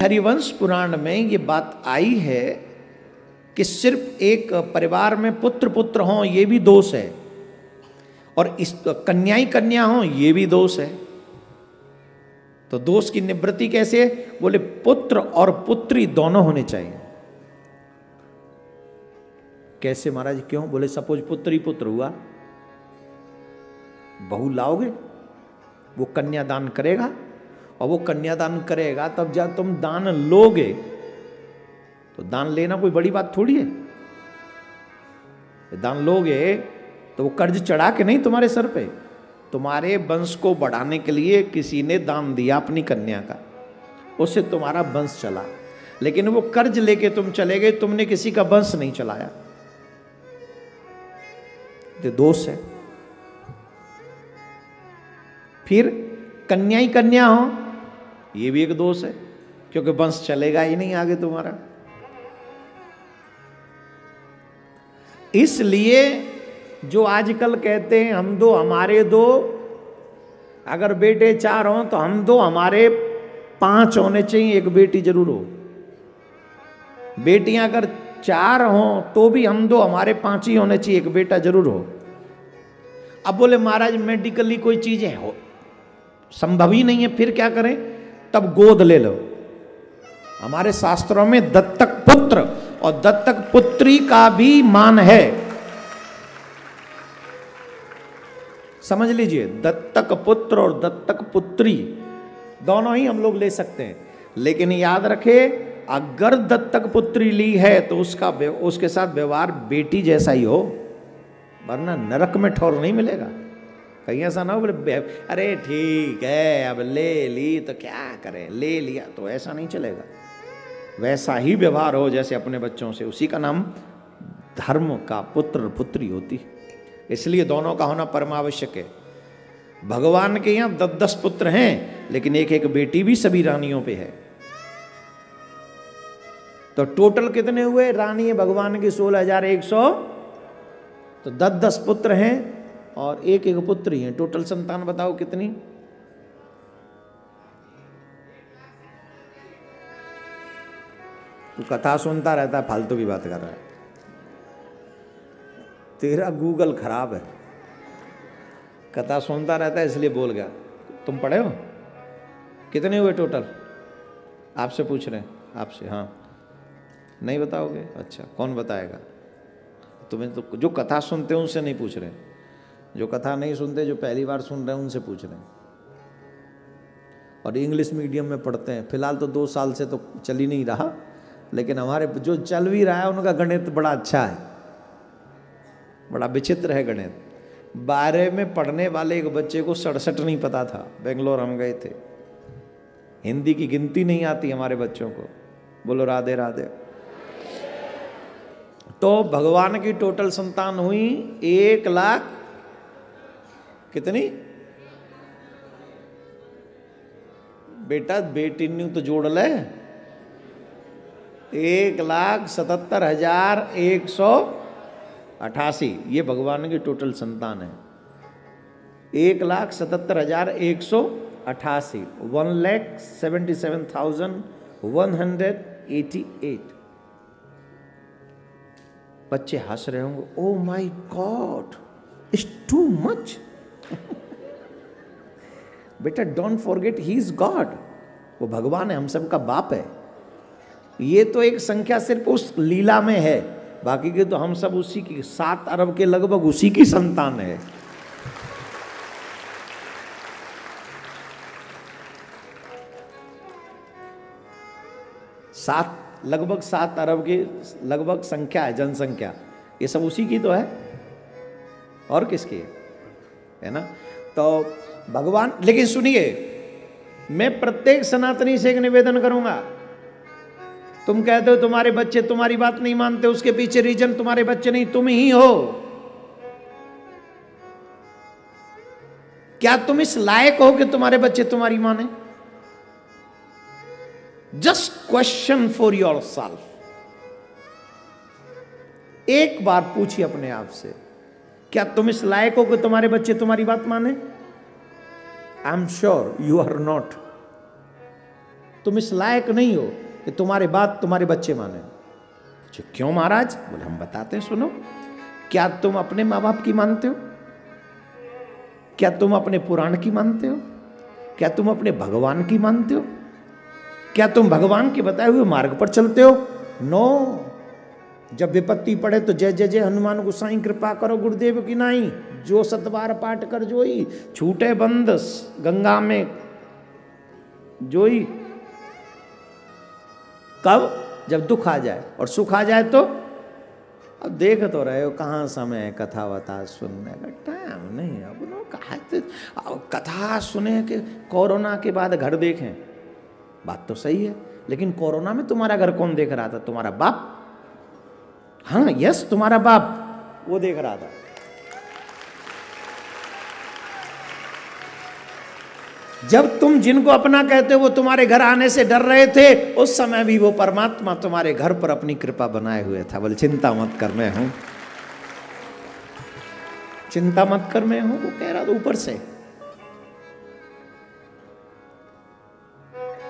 हरिवंश पुराण में ये बात आई है कि सिर्फ एक परिवार में पुत्र पुत्र हों ये भी दोष है, और इस कन्याई कन्या हो ये भी दोष है। तो दोष की निवृत्ति कैसे है? बोले पुत्र और पुत्री दोनों होने चाहिए। कैसे महाराज, क्यों? बोले सपोज पुत्र ही पुत्र हुआ, बहू लाओगे, वो कन्यादान करेगा, और वो कन्यादान करेगा तब जब तुम दान लोगे, तो दान लेना कोई बड़ी बात थोड़ी है। दान लोगे तो वो कर्ज चढ़ा के नहीं तुम्हारे सर पे, तुम्हारे वंश को बढ़ाने के लिए किसी ने दान दिया अपनी कन्या का, उससे तुम्हारा वंश चला। लेकिन वो कर्ज लेके तुम चले गए, तुमने किसी का वंश नहीं चलाया, तो दोष है। फिर कन्याई कन्या हो ये भी एक दोष है, क्योंकि वंश चलेगा ही नहीं आगे तुम्हारा। इसलिए जो आजकल कहते हैं हम दो हमारे दो, अगर बेटे 4 हों तो हम दो हमारे 5 होने चाहिए, एक बेटी जरूर हो। बेटियां अगर 4 हों तो भी हम दो हमारे 5 ही होने चाहिए, एक बेटा जरूर हो। अब बोले महाराज मेडिकली कोई चीजें हो संभव ही नहीं है, फिर क्या करें? तब गोद ले लो। हमारे शास्त्रों में दत्तक पुत्र और दत्तक पुत्री का भी मान है, समझ लीजिए। दत्तक पुत्र और दत्तक पुत्री दोनों ही हम लोग ले सकते हैं, लेकिन याद रखे अगर दत्तक पुत्री ली है तो उसके साथ व्यवहार बेटी जैसा ही हो, वरना नरक में ठौर नहीं मिलेगा। कहीं ऐसा ना हो बोले अरे ठीक है अब ले ली तो क्या करें, ले लिया तो ऐसा नहीं चलेगा। वैसा ही व्यवहार हो जैसे अपने बच्चों से, उसी का नाम धर्म का पुत्र पुत्री होती। इसलिए दोनों का होना परमावश्यक है। भगवान के यहाँ 10-10 पुत्र हैं, लेकिन एक एक बेटी भी सभी रानियों पे है। तो टोटल कितने हुए? रानी है भगवान की 16,100, तो 10-10 पुत्र हैं और एक एक पुत्री हैं। टोटल संतान बताओ कितनी? तू कथा सुनता रहता है, फालतू की बात कर रहा है। तेरा गूगल खराब है, कथा सुनता रहता है इसलिए बोल गया। तुम पढ़े हो? कितने हुए टोटल? आपसे पूछ रहे हैं, आपसे। हाँ, नहीं बताओगे? अच्छा, कौन बताएगा तुम्हें? तो जो कथा सुनते हैं उनसे नहीं पूछ रहे, जो कथा नहीं सुनते, जो पहली बार सुन रहे हैं उनसे पूछ रहे हैं। और इंग्लिश मीडियम में पढ़ते हैं। फिलहाल तो 2 साल से तो चल ही नहीं रहा, लेकिन हमारे जो चल भी रहा है उनका गणित बड़ा अच्छा है, बड़ा विचित्र है गणित। 12 में पढ़ने वाले एक बच्चे को 67 नहीं पता था। बेंगलोर हम गए थे, हिंदी की गिनती नहीं आती हमारे बच्चों को। बोलो राधे राधे। तो भगवान की टोटल संतान हुई 1 लाख कितनी? बेटा बेटी न्यू तो जोड़ ले, 1,77,188 ये भगवान की टोटल संतान है। 1,77,188, 1,77,188 बच्चे हंस रहे होंगे, oh my god it's too much. बेटा don't forget he is god, वो भगवान है, हम सबका बाप है। ये तो एक संख्या सिर्फ उस लीला में है, बाकी के तो हम सब उसी की 7 अरब के लगभग उसी की संतान है। लगभग 7 अरब की लगभग संख्या है, जनसंख्या, ये सब उसी की तो है, और किसकी है ना? तो भगवान, लेकिन सुनिए, मैं प्रत्येक सनातनी से एक निवेदन करूंगा। तुम कहते हो तुम्हारे बच्चे तुम्हारी बात नहीं मानते, उसके पीछे रीजन तुम्हारे बच्चे नहीं, तुम ही हो। क्या तुम इस लायक हो कि तुम्हारे बच्चे तुम्हारी माने? Just question for your self. एक बार पूछिए अपने आप से, क्या तुम इस लायक हो कि तुम्हारे बच्चे तुम्हारी बात माने? I am sure you are not. तुम इस लायक नहीं हो कि तुम्हारे बात तुम्हारे बच्चे माने। क्यों महाराज? बोले हम बताते हैं, सुनो। क्या तुम अपने माँ बाप की मानते हो? क्या तुम अपने पुराण की मानते हो? क्या तुम अपने भगवान की मानते हो? क्या तुम भगवान के बताए हुए मार्ग पर चलते हो? नो। जब विपत्ति पड़े तो जय जय जय हनुमान गोसाई कृपा करो गुरुदेव की नाही, जो सतबार पाठ कर जोई, छूटे बंद गंगा में जोई। कब? जब दुख आ जाए, और सुख आ जाए तो अब देख तो रहे हो कहाँ समय है कथा वथा सुनने का, टाइम नहीं। अब नो कहा कथा सुने के कोरोना के बाद घर देखें, बात तो सही है, लेकिन कोरोना में तुम्हारा घर कौन देख रहा था? तुम्हारा बाप। हाँ यस, तुम्हारा बाप वो देख रहा था। जब तुम जिनको अपना कहते हो वो तुम्हारे घर आने से डर रहे थे, उस समय भी वो परमात्मा तुम्हारे घर पर अपनी कृपा बनाए हुए था। बोले चिंता मत कर मैं हूं, चिंता मत कर मैं हूं, वो कह रहा था ऊपर से।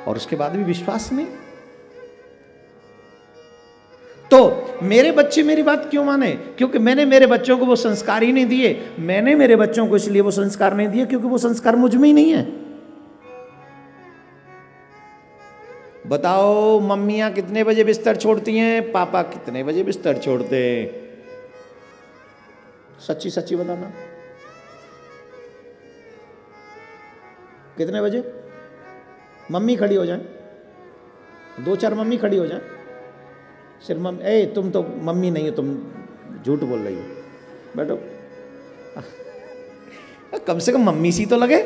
और उसके बाद भी विश्वास नहीं। तो मेरे बच्चे मेरी बात क्यों माने? क्योंकि मैंने मेरे बच्चों को वो संस्कार ही नहीं दिए। मैंने मेरे बच्चों को इसलिए वो संस्कार नहीं दिए क्योंकि वो संस्कार मुझ में ही नहीं है। बताओ मम्मियां कितने बजे बिस्तर छोड़ती हैं, पापा कितने बजे बिस्तर छोड़ते हैं? सच्ची सच्ची बताना, कितने बजे? मम्मी खड़ी हो जाए, दो चार मम्मी खड़ी हो जाए, सिर्फ मम्मी। ए तुम तो मम्मी नहीं हो, तुम झूठ बोल रही हो, बैठो। कम से कम मम्मी सी तो लगे।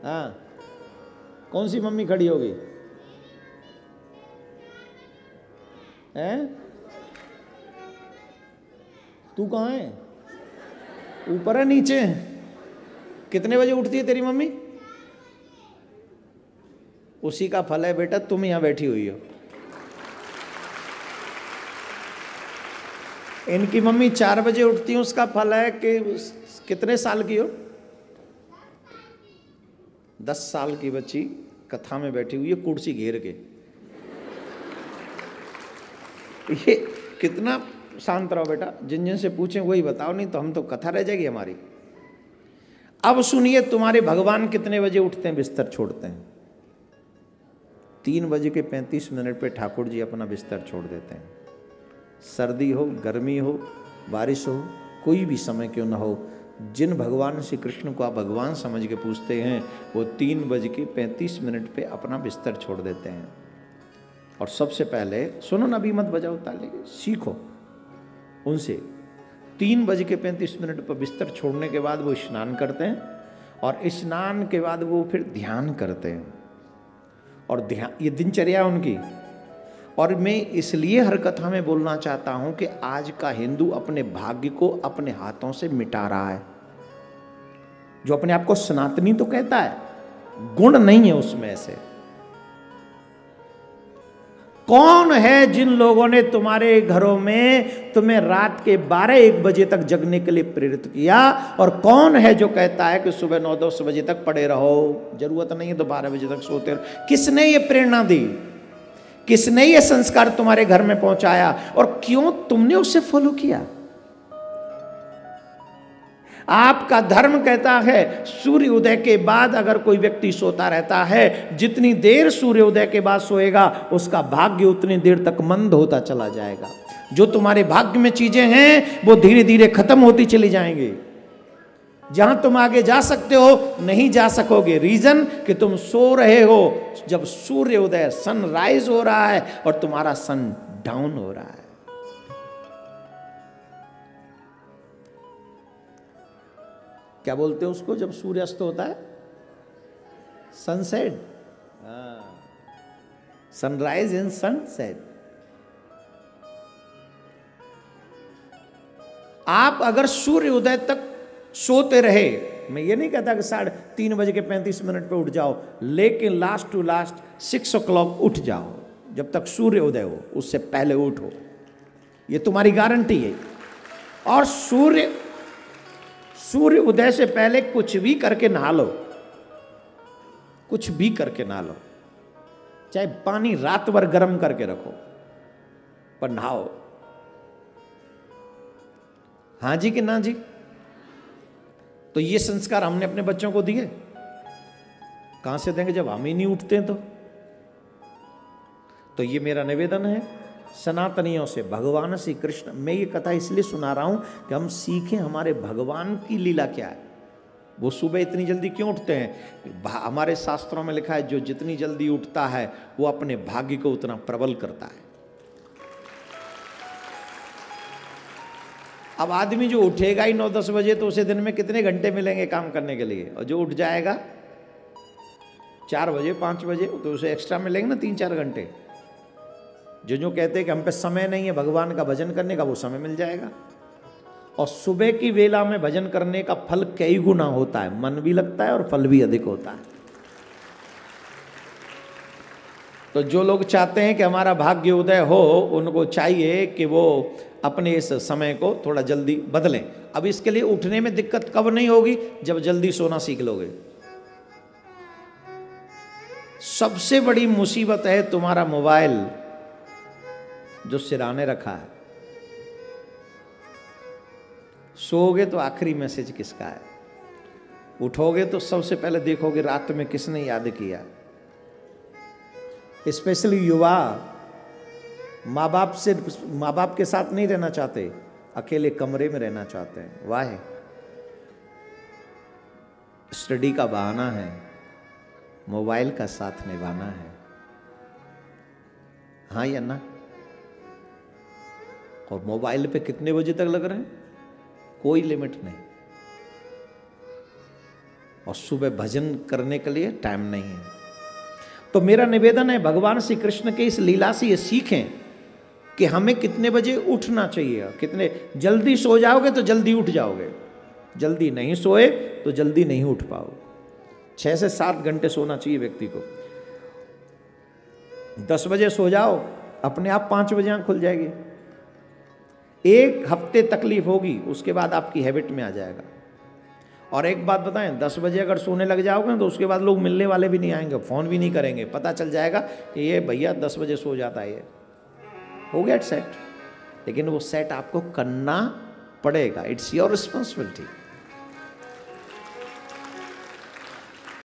हाँ, कौन सी मम्मी खड़ी हो गई? हैं? तू कहाँ है? ऊपर है नीचे? कितने बजे उठती है तेरी मम्मी? उसी का फल है बेटा, तुम यहां बैठी हुई हो। इनकी मम्मी 4 बजे उठती है, उसका फल है कि कितने साल की हो? 10 साल की बच्ची कथा में बैठी हुई है कुर्सी घेर के। ये कितना शांत रहो बेटा, जिन जिन से पूछें वही बताओ, नहीं तो हम तो कथा रह जाएगी हमारी। अब सुनिए, तुम्हारे भगवान कितने बजे उठते हैं, बिस्तर छोड़ते हैं? 3:35 पे ठाकुर जी अपना बिस्तर छोड़ देते हैं। सर्दी हो, गर्मी हो, बारिश हो, कोई भी समय क्यों ना हो, जिन भगवान श्री कृष्ण को आप भगवान समझ के पूछते हैं, वो 3:35 पे अपना बिस्तर छोड़ देते हैं। और सबसे पहले सुनो ना, अभी मत बजाओ ताली, सीखो उनसे। 3:35 पर बिस्तर छोड़ने के बाद वो स्नान करते हैं, और स्नान के बाद वो फिर ध्यान करते हैं। और ध्यान, ये दिनचर्या उनकी। और मैं इसलिए हर कथा में बोलना चाहता हूं कि आज का हिंदू अपने भाग्य को अपने हाथों से मिटा रहा है। जो अपने आप को सनातनी तो कहता है, गुण नहीं है उसमें से। कौन है जिन लोगों ने तुम्हारे घरों में तुम्हें रात के 12-1 बजे तक जगने के लिए प्रेरित किया? और कौन है जो कहता है कि सुबह 9-10 बजे तक पड़े रहो, जरूरत नहीं है तो 12 बजे तक सोते रहो? किसने ये प्रेरणा दी? किसने ये संस्कार तुम्हारे घर में पहुंचाया? और क्यों तुमने उसे फॉलो किया? आपका धर्म कहता है सूर्य उदय के बाद अगर कोई व्यक्ति सोता रहता है, जितनी देर सूर्य उदय के बाद सोएगा उसका भाग्य उतनी देर तक मंद होता चला जाएगा। जो तुम्हारे भाग्य में चीजें हैं वो धीरे धीरे खत्म होती चली जाएंगी। जहां तुम आगे जा सकते हो नहीं जा सकोगे। रीजन कि तुम सो रहे हो जब सूर्य उदय सनराइज हो रहा है और तुम्हारा सन डाउन हो रहा है। क्या बोलते हो उसको जब सूर्य अस्त होता है? सनसेट। Sunrise and sunset. आप अगर सूर्य उदय तक सोते रहे, मैं ये नहीं कहता कि 3:35 पे उठ जाओ, लेकिन लास्ट टू लास्ट 6 o'clock उठ जाओ। जब तक सूर्य उदय हो उससे पहले उठो, ये तुम्हारी गारंटी है। और सूर्य उदय से पहले कुछ भी करके नहा लो, कुछ भी करके नहा लो, चाहे पानी रात भर गर्म करके रखो, पर नहाओ। हाँ जी कि ना जी? तो ये संस्कार हमने अपने बच्चों को दिए, कहां से देंगे जब हम ही नहीं उठते हैं? तो ये मेरा निवेदन है सनातनियों से, भगवान श्री कृष्ण। मैं ये कथा इसलिए सुना रहा हूं कि हम सीखें हमारे भगवान की लीला क्या है। वो सुबह इतनी जल्दी क्यों उठते हैं? हमारे शास्त्रों में लिखा है जो जितनी जल्दी उठता है वो अपने भाग्य को उतना प्रबल करता है। अब आदमी जो उठेगा ही 9-10 बजे तो उसे दिन में कितने घंटे मिलेंगे काम करने के लिए, और जो उठ जाएगा 4 बजे 5 बजे तो उसे एक्स्ट्रा मिलेंगे ना 3-4 घंटे। जो कहते हैं कि हम पे समय नहीं है भगवान का भजन करने का, वो समय मिल जाएगा। और सुबह की वेला में भजन करने का फल कई गुना होता है, मन भी लगता है और फल भी अधिक होता है। तो जो लोग चाहते हैं कि हमारा भाग्य उदय हो, उनको चाहिए कि वो अपने इस समय को थोड़ा जल्दी बदलें। अब इसके लिए उठने में दिक्कत कब नहीं होगी? जब जल्दी सोना सीख लोगे। सबसे बड़ी मुसीबत है तुम्हारा मोबाइल जो सिराने रखा है। सोओगे तो आखिरी मैसेज किसका है, उठोगे तो सबसे पहले देखोगे रात में किसने याद किया। स्पेशली युवा माँ बाप के साथ नहीं रहना चाहते, अकेले कमरे में रहना चाहते हैं। वाह, स्टडी का बहाना है, मोबाइल का साथ निभाना है। हाँ या ना? और मोबाइल पे कितने बजे तक लग रहे हैं? कोई लिमिट नहीं। और सुबह भजन करने के लिए टाइम नहीं है। तो मेरा निवेदन है भगवान श्री कृष्ण के इस लीला से ये सीखें कि हमें कितने बजे उठना चाहिए। कितने जल्दी सो जाओगे तो जल्दी उठ जाओगे, जल्दी नहीं सोए तो जल्दी नहीं उठ पाओगे। 6 से 7 घंटे सोना चाहिए व्यक्ति को। 10 बजे सो जाओ, अपने आप 5 बजे आंख खुल जाएगी। 1 हफ्ते तकलीफ होगी, उसके बाद आपकी हैबिट में आ जाएगा। और एक बात बताएं, 10 बजे अगर सोने लग जाओगे तो उसके बाद लोग मिलने वाले भी नहीं आएंगे, फ़ोन भी नहीं करेंगे। पता चल जाएगा कि ये भैया 10 बजे सो जाता है, ये हो गया सेट। लेकिन वो सेट आपको करना पड़ेगा, इट्स योर रिस्पॉन्सिबिलिटी।